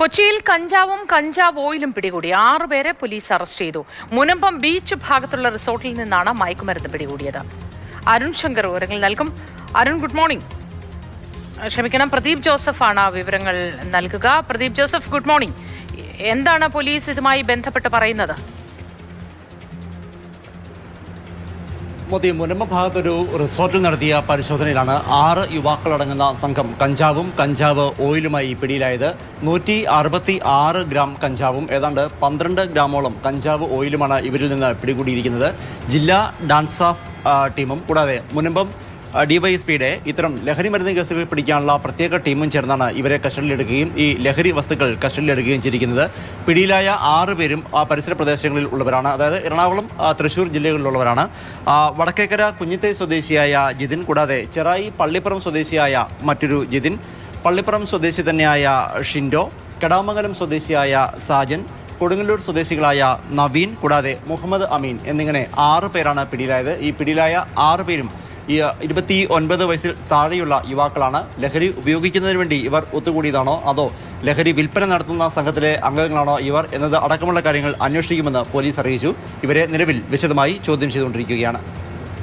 കൊച്ചിയിൽ കഞ്ചാവും കഞ്ചാവ് ഓയിലും പിടികൂടി 6 പേരെ പോലീസ് അറസ്റ്റ് ചെയ്തു. മുനമ്പം ബീച്ച് ഭാഗത്തുള്ള റിസോർട്ടിൽ നിന്നാണ് മയക്കുമരുന്ന് പിടികൂടിയത്. അരുൺ ശങ്കർ വിവരങ്ങൾ നൽകും. Arun, good morning. ക്ഷമിക്കണം, പ്രദീപ് ജോസഫ് ആണ് വിവരങ്ങൾ നൽകുക. Pradeep Joseph, good morning. എന്താണ് പോലീസ് ഇതുമായി ബന്ധപ്പെട്ട് പറയുന്നത്? മുനമ്പം ഭാഗത്തൊരു റിസോർട്ടിൽ നടത്തിയ പരിശോധനയിലാണ് 6 യുവാക്കളടങ്ങുന്ന സംഘം കഞ്ചാവ് ഓയിലുമായി പിടിയിലായത്. 166 ഗ്രാം കഞ്ചാവും ഏതാണ്ട് 12 ഗ്രാമോളം കഞ്ചാവ് ഓയിലുമാണ് ഇവരിൽ നിന്ന് പിടികൂടിയിരിക്കുന്നത്. ജില്ലാ ഡാൻസ് ഓഫ് ടീമും കൂടാതെ മുനമ്പം ഡിവൈഎസ്പിയുടെ ഇത്തരം ലഹരി മരുന്ന് കേസുകൾ പിടിക്കാനുള്ള പ്രത്യേക ടീമും ചേർന്നാണ് ഇവരെ കസ്റ്റഡിയിലെടുക്കുകയും ഈ ലഹരി വസ്തുക്കൾ കസ്റ്റഡിയിലെടുക്കുകയും ചെയ്തിരിക്കുന്നത്. പിടിയിലായ 6 പേരും ആ പരിസര പ്രദേശങ്ങളിൽ ഉള്ളവരാണ്. അതായത് എറണാകുളം, തൃശ്ശൂർ ജില്ലകളിലുള്ളവരാണ്. വടക്കേക്കര കുഞ്ഞിത്തൈ സ്വദേശിയായ ജിതിൻ, കൂടാതെ ചെറായി പള്ളിപ്പുറം സ്വദേശിയായ മറ്റൊരു ജിതിൻ, പള്ളിപ്പുറം സ്വദേശി തന്നെയായ ഷിൻഡോ, കെടാമംഗലം സ്വദേശിയായ സാജൻ, കൊടുങ്ങല്ലൂർ സ്വദേശികളായ നവീൻ, കൂടാതെ മുഹമ്മദ് അമീൻ എന്നിങ്ങനെ 6 പേരാണ് പിടിയിലായത്. ഈ പിടിയിലായ 6 പേരും ഈ 29 വയസ്സിൽ താഴെയുള്ള യുവാക്കളാണ്. ലഹരി ഉപയോഗിക്കുന്നതിന് വേണ്ടി ഇവർ ഒത്തുകൂടിയതാണോ അതോ ലഹരി വിൽപ്പന നടത്തുന്ന സംഘത്തിലെ അംഗങ്ങളാണോ ഇവർ എന്നത് അടക്കമുള്ള കാര്യങ്ങൾ അന്വേഷിക്കുമെന്ന് പോലീസ് അറിയിച്ചു. ഇവരെ നിലവിൽ വിശദമായി ചോദ്യം ചെയ്തുകൊണ്ടിരിക്കുകയാണ്.